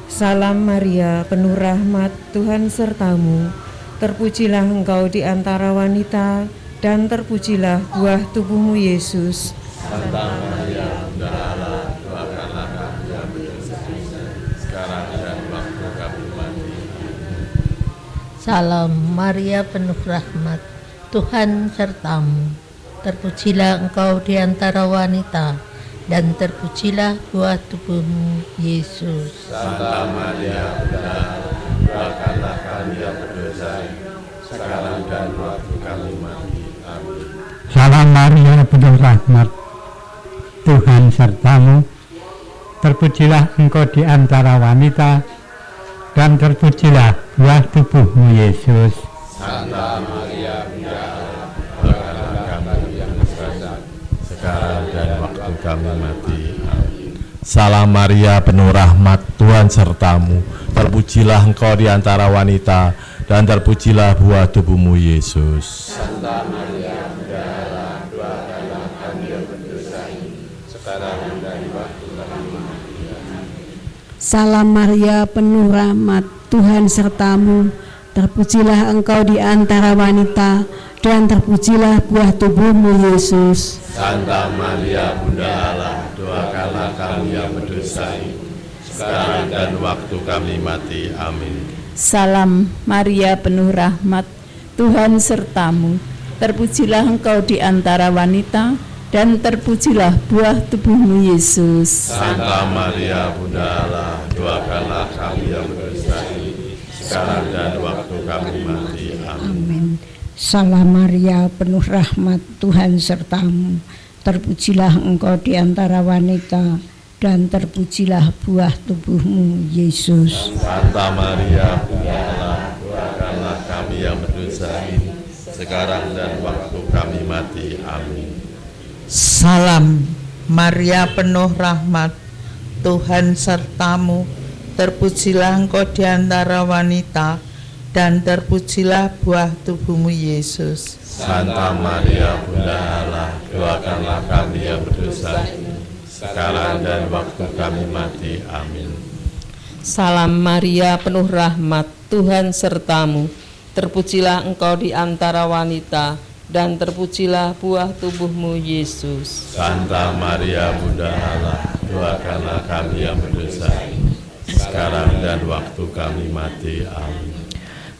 Salam Maria, penuh rahmat, Tuhan sertamu. Terpujilah engkau di antara wanita, dan terpujilah buah tubuhmu Yesus. Santa Maria, Bunda Allah, doakanlah kami yang berdosa, sekarang dan waktu kami mati. Salam Maria, penuh rahmat, Tuhan sertamu. Terpujilah engkau di antara wanita, dan terpujilah buah tubuhmu Yesus. Santa Maria, Bunda Allah, doakanlah kami yang berdosa, sekarang dan waktu kami mati. Amin. Salam Maria, penuh rahmat, Tuhan sertamu. Terpujilah engkau di antara wanita, dan terpujilah buah tubuhmu Yesus. Santa Maria, Bunda Allah, doakanlah kami yang berdosa, sekarang dan waktu kami mati. Amin. Salam Maria, penuh rahmat, Tuhan sertamu. Terpujilah engkau di antara wanita, dan terpujilah buah tubuhmu Yesus. Santa Maria, Bunda Allah, doakanlah kami yang berdosa, sekarang dan waktu kami mati. Salam Maria, penuh rahmat, Tuhan sertamu. Terpujilah engkau di antara wanita, dan terpujilah buah tubuhmu Yesus. Santa Maria, Bunda Allah, doakanlah kami yang berdosa, sekarang dan waktu kami mati. Amin. Salam Maria, penuh rahmat, Tuhan sertamu. Terpujilah engkau di antara wanita, dan terpujilah buah tubuhmu Yesus. Santa Maria, Bunda Allah, doakanlah kami yang berdosa, sekarang dan waktu kami mati. Amin. Salam Maria, penuh rahmat, Tuhan sertamu. Terpujilah engkau di antara wanita, dan terpujilah buah tubuhmu Yesus. Santa Maria, Bunda Allah, doakanlah kami yang berdosa, sekarang dan waktu kami mati. Amin. Salam Maria, penuh rahmat, Tuhan sertamu. Terpujilah engkau di antara wanita, dan terpujilah buah tubuhmu Yesus. Santa Maria, Bunda Allah, doakanlah kami yang berdosa, sekarang dan waktu kami mati. Amin. Salam Maria, penuh rahmat, Tuhan sertamu. Terpujilah engkau di antara wanita, dan terpujilah buah tubuhmu Yesus. Santa Maria, Bunda Allah, doakanlah kami yang berdosa, sekarang dan waktu kami mati. Amin.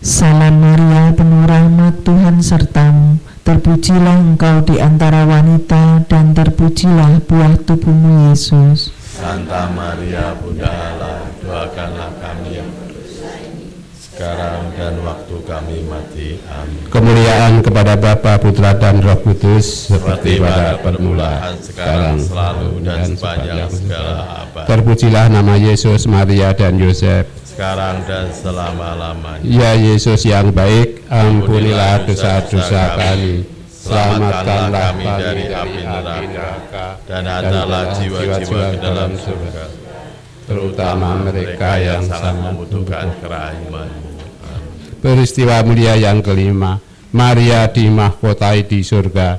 Salam Maria, penuh rahmat, Tuhan sertamu. Terpujilah engkau di antara wanita, dan terpujilah buah tubuhmu Yesus. Santa Maria, Bunda Allah, doakanlah kami yang berdosa, sekarang dan waktu kami mati. Amin. Kemuliaan kepada Bapa, Putra, dan Roh Kudus, seperti pada permulaan, sekarang, selalu, dan sepanjang segala abad. Terpujilah nama Yesus, Maria, dan Yosef, sekarang dan selama-lamanya. Ya Yesus yang baik, ampunilah dosa-dosa kami, selamatkanlah kami dari api neraka, dan hantarlah jiwa-jiwa ke dalam surga, terutama mereka yang sangat membutuhkan kerahiman-Mu. Peristiwa mulia yang kelima, Maria dimahkotai di surga.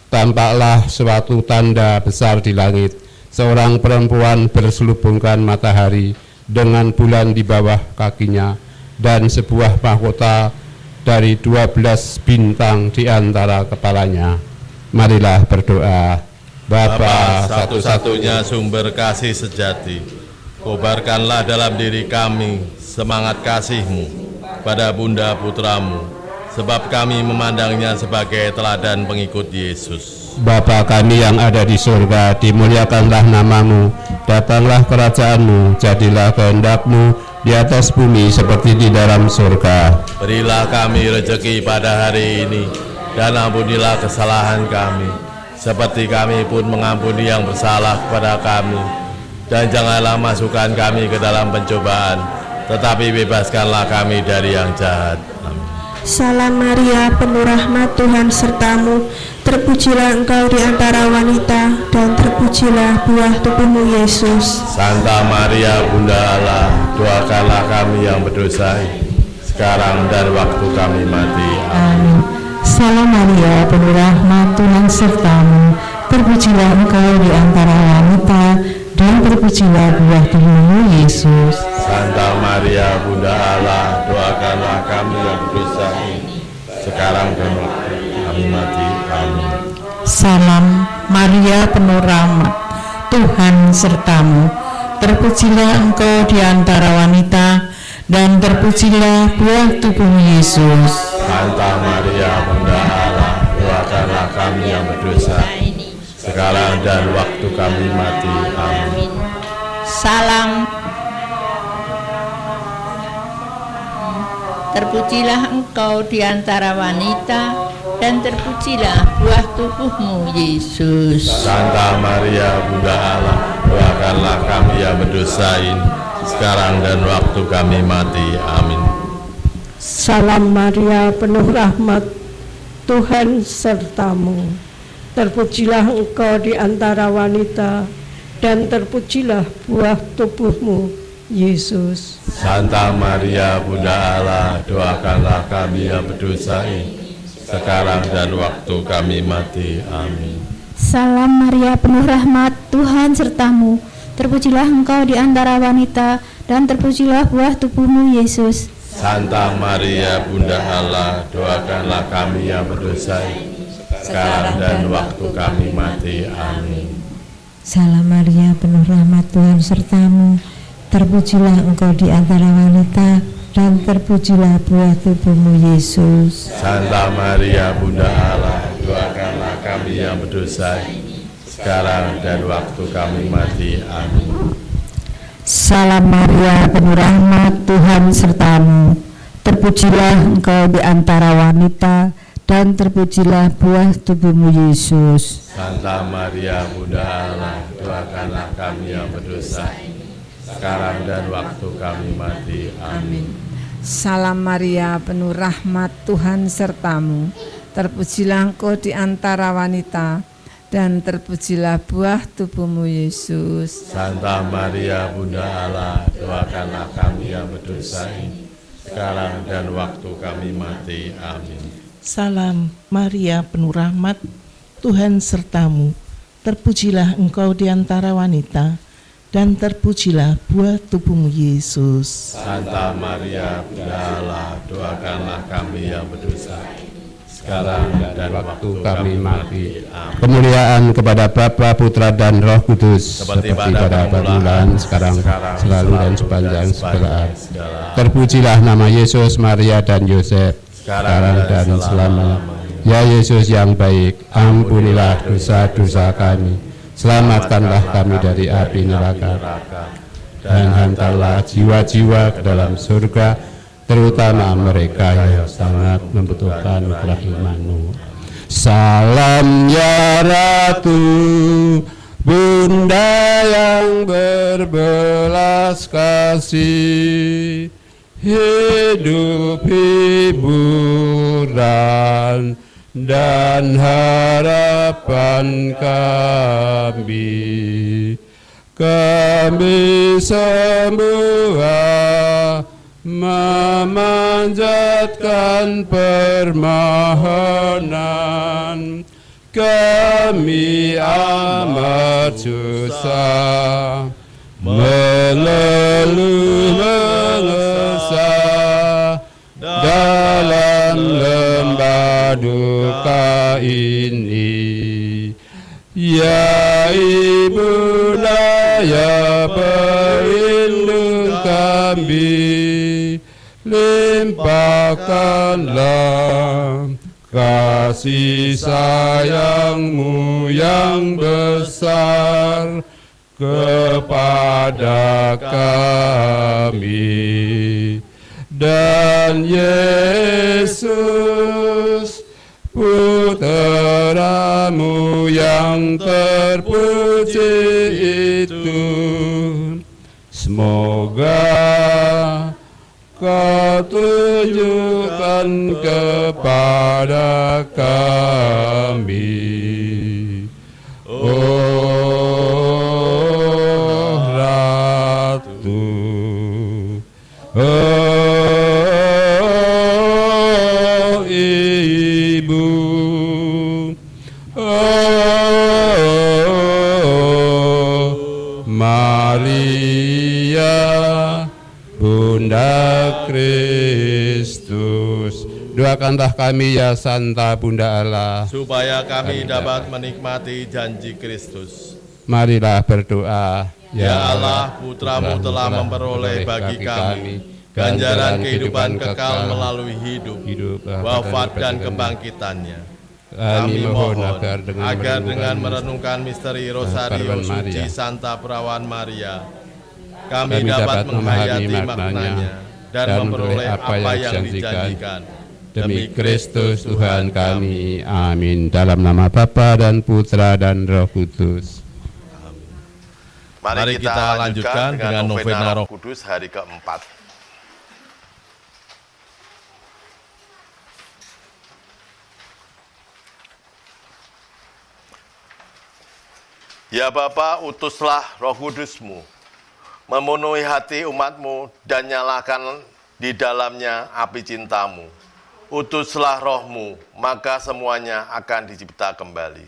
Tampaklah suatu tanda besar di langit, seorang perempuan berselubungkan matahari dengan bulan di bawah kakinya, dan sebuah mahkota dari 12 bintang di antara kepalanya. Marilah berdoa. Bapa, satu-satunya sumber kasih sejati, kobarkanlah dalam diri kami semangat kasih-Mu pada Bunda Putramu, sebab kami memandangnya sebagai teladan pengikut Yesus. Bapa kami yang ada di surga, dimuliakanlah nama-Mu, datanglah kerajaan-Mu, jadilah kehendak-Mu di atas bumi seperti di dalam surga. Berilah kami rezeki pada hari ini, dan ampunilah kesalahan kami, seperti kami pun mengampuni yang bersalah kepada kami. Dan janganlah masukkan kami ke dalam pencobaan, tetapi bebaskanlah kami dari yang jahat. Amin. Salam Maria, penuh rahmat, Tuhan sertamu. Terpujilah engkau di antara wanita, dan terpujilah buah tubuhmu Yesus. Santa Maria, Bunda Allah, doakanlah kami yang berdosa, sekarang dan waktu kami mati. Amin. Salam Maria, penuh rahmat, Tuhan sertamu. Terpujilah engkau di antara wanita, dan terpujilah buah tubuhmu Yesus. Santa Maria, Bunda Allah, doakanlah kami yang berdosa, sekarang dan waktu kami mati. Amin. Salam Maria, penuh rahmat, Tuhan sertamu. Terpujilah engkau di antara wanita, dan terpujilah buah tubuhmu Yesus. Santa Maria, Bunda Allah, doakanlah kami yang berdosa, sekarang dan waktu kami mati. Amin. Salam. Terpujilah engkau di antara wanita, dan terpujilah buah tubuhmu Yesus. Santa Maria, Bunda Allah, doakanlah kami yang berdosa ini, sekarang dan waktu kami mati. Amin. Salam Maria, penuh rahmat, Tuhan sertamu. Terpujilah engkau di antara wanita, dan terpujilah buah tubuhmu Yesus. Santa Maria, Bunda Allah, doakanlah kami yang berdosa ini, sekarang dan waktu kami mati. Amin. Salam Maria, penuh rahmat, Tuhan sertamu. Terpujilah engkau di antara wanita, dan terpujilah buah tubuhmu Yesus. Santa Maria, Bunda Allah, doakanlah kami yang berdosa ini, sekarang dan waktu kami mati. Amin. Salam Maria, penuh rahmat, Tuhan sertamu. Terpujilah engkau di antara wanita, dan terpujilah buah tubuhmu Yesus. Santa Maria, Bunda Allah, doakanlah kami yang berdosa ini, sekarang dan waktu kami mati. Amin. Salam Maria, penuh rahmat, Tuhan sertamu. Terpujilah engkau di antara wanita, dan terpujilah buah tubuhmu Yesus. Santa Maria, Bunda Allah, doakanlah kami yang berdosa ini, sekarang dan waktu kami mati. Amin. Salam Maria, penuh rahmat, Tuhan sertamu. Terpujilah engkau di antara wanita, dan terpujilah buah tubuhmu Yesus. Santa Maria, Bunda Allah, doakanlah kami yang berdosa ini, sekarang dan waktu kami mati. Amin. Salam Maria, penuh rahmat, Tuhan sertamu. Terpujilah engkau di antara wanita, dan terpujilah buah tubuhmu Yesus. Santa Maria, Bunda Allah, doakanlah kami yang berdosa, sekarang dan waktu kami mati. Amin. Kemuliaan kepada Bapa, Putra, dan Roh Kudus, seperti pada permulaan, sekarang, selalu, dan sepanjang segala. Terpujilah nama Yesus, Maria, dan Yosef, sekarang dan selamanya. Ya Yesus yang baik, ampunilah dosa-dosa kami, selamatkanlah kami dari api neraka, dan hantarlah jiwa-jiwa ke dalam surga, terutama mereka yang sangat membutuhkan kerahiman-Mu. Salam ya Ratu, Bunda yang berbelas kasih, hidup hiburan dan harapan kami. Kami semua memanjatkan permohonan, kami amat susah, mengeluh mengesah dalam lembah duka ini. Ya Ibunda, ya pelindung kami, limpahkanlah kasih sayang-Mu yang besar kepada kami. Dan Yesus, Putra-Mu yang terpuji itu, semoga Kau tunjukkan kepada kami, oh Ratu, oh Ibu, oh Maria, Bunda Kristus. Doakanlah kami ya Santa Bunda Allah, supaya kami dapat menikmati janji Kristus. Marilah berdoa. Ya Allah, Putra-Mu telah memperoleh bagi kami ganjaran kehidupan kekal melalui hidup, wafat dan kebangkitannya. Kami mohon agar dengan merenungkan misteri Rosario Suci Santa Perawan Maria, kami dapat menghayati maknanya dan memperoleh apa yang dijanjikan. Demi Kristus Tuhan kami. Amin. Dalam nama Bapa dan Putra dan Roh Kudus. Mari kita lanjutkan dengan novena Roh Kudus hari keempat. Ya Bapa, utuslah Roh Kudus-Mu, memenuhi hati umat-Mu dan nyalakan di dalamnya api cinta-Mu. Utuslah Roh-Mu, maka semuanya akan dicipta kembali.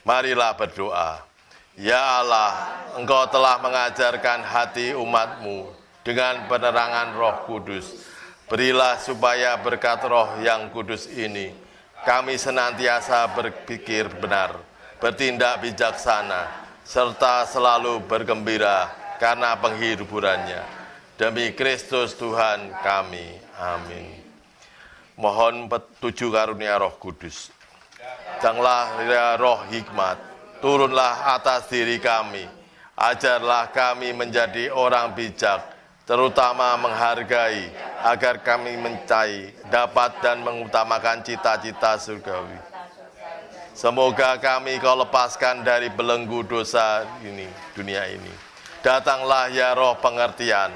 Marilah berdoa. Ya Allah, Engkau telah mengajarkan hati umat-Mu dengan penerangan Roh Kudus. Berilah supaya berkat Roh yang kudus ini, kami senantiasa berpikir benar, bertindak bijaksana, serta selalu bergembira karena penghiburannya. Demi Kristus Tuhan kami. Amin. Mohon petunjuk karunia Roh Kudus. Datanglah Roh hikmat, turunlah atas diri kami. Ajarlah kami menjadi orang bijak, terutama menghargai, agar kami mencari, dapat dan mengutamakan cita-cita surgawi. Semoga kami Kau lepaskan dari belenggu dosa ini, dunia ini. Datanglah ya Roh pengertian,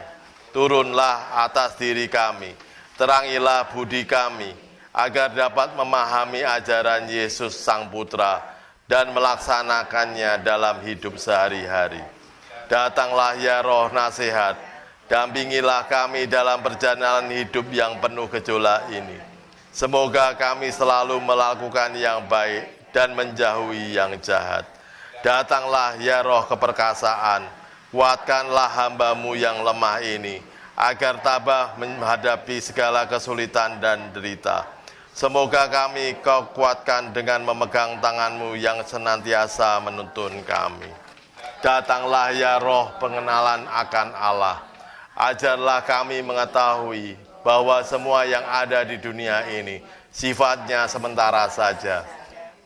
turunlah atas diri kami, terangilah budi kami, agar dapat memahami ajaran Yesus Sang Putra dan melaksanakannya dalam hidup sehari-hari. Datanglah ya Roh nasihat, dampingilah kami dalam perjalanan hidup yang penuh gejolak ini. Semoga kami selalu melakukan yang baik dan menjauhi yang jahat. Datanglah ya Roh keperkasaan, kuatkanlah hamba-Mu yang lemah ini, agar tabah menghadapi segala kesulitan dan derita. Semoga kami Kau kuatkan dengan memegang tangan-Mu yang senantiasa menuntun kami. Datanglah ya Roh pengenalan akan Allah. Ajarlah kami mengetahui bahwa semua yang ada di dunia ini sifatnya sementara saja.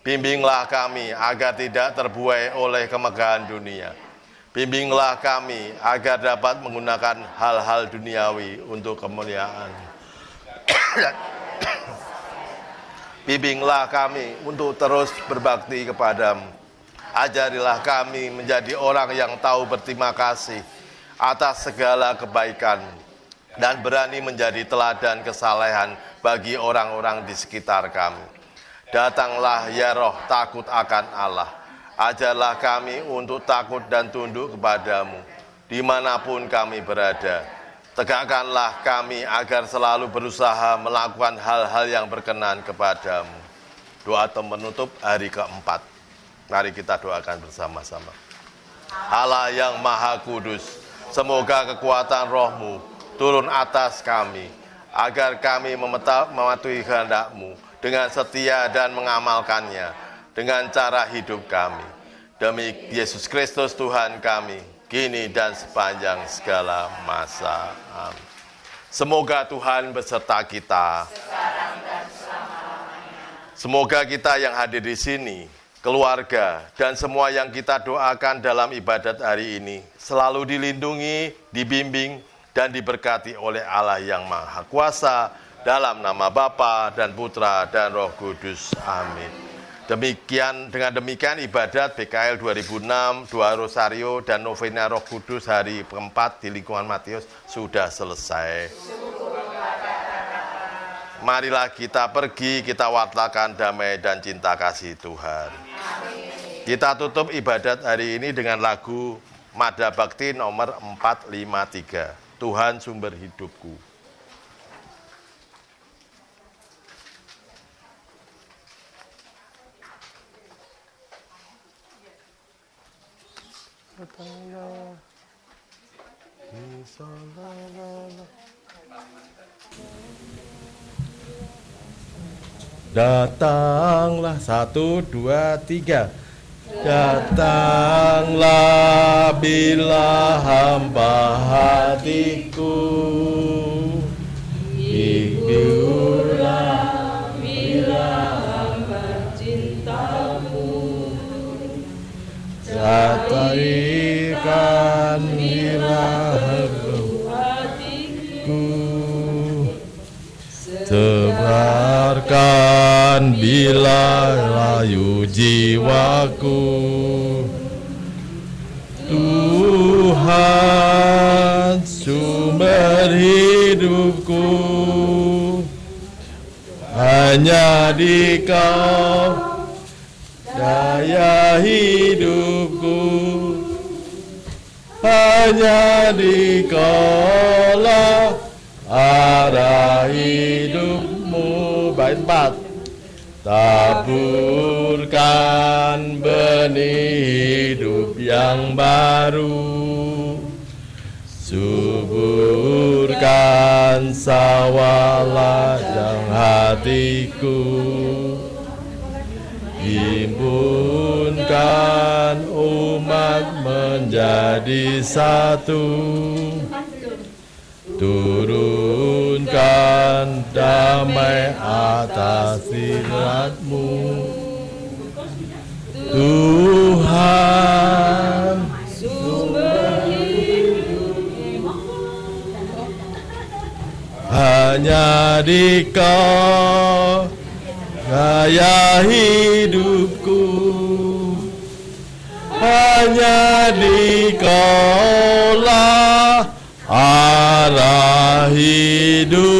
Bimbinglah kami agar tidak terbuai oleh kemegahan dunia. Bimbinglah kami agar dapat menggunakan hal-hal duniawi untuk kemuliaan. Bimbinglah kami untuk terus berbakti kepadamu. Ajarilah kami menjadi orang yang tahu berterima kasih atas segala kebaikan dan berani menjadi teladan kesalehan bagi orang-orang di sekitar kami. Datanglah ya Roh takut akan Allah. Ajarlah kami untuk takut dan tunduk kepadamu dimanapun kami berada. Tegakkanlah kami agar selalu berusaha melakukan hal-hal yang berkenan kepadamu. Doa penutup hari keempat. Mari kita doakan bersama-sama. Allah yang Maha Kudus, semoga kekuatan Roh-Mu turun atas kami, agar kami mematuhi kehendak-Mu dengan setia dan mengamalkannya dengan cara hidup kami. Demi Yesus Kristus Tuhan kami, kini dan sepanjang segala masa. Amin. Semoga Tuhan beserta kita. Semoga kita yang hadir di sini, keluarga, dan semua yang kita doakan dalam ibadat hari ini selalu dilindungi, dibimbing, dan diberkati oleh Allah yang Maha Kuasa dalam nama Bapa dan Putra dan Roh Kudus. Amin. Dengan demikian ibadat BKL 2006, Doa Rosario dan Novena Roh Kudus hari keempat di lingkungan Matius sudah selesai. Marilah kita pergi, kita wartakan damai dan cinta kasih Tuhan. Kita tutup ibadat hari ini dengan lagu Mada Bakti nomor 453, Tuhan Sumber Hidupku. Datanglah 1, 2, 3. Datanglah bila hamba hatiku, hiburlah bila hamba cintamu, satarikan bila hatiku, sebarkan bila layu jiwaku. Tuhan sumber hidupku, hanya di Kau daya hidupku, hanya di Kau lah arah hidupmu. Bait 4. Taburkan benih hidup yang baru, suburkan sawah ladang hatiku, himpunkan umat menjadi satu, turunkan damai atas hadirat-Mu. Tuhan sumber hidup, hanya di Kau gaya hidupku, hanya di Kau lah arah hidup.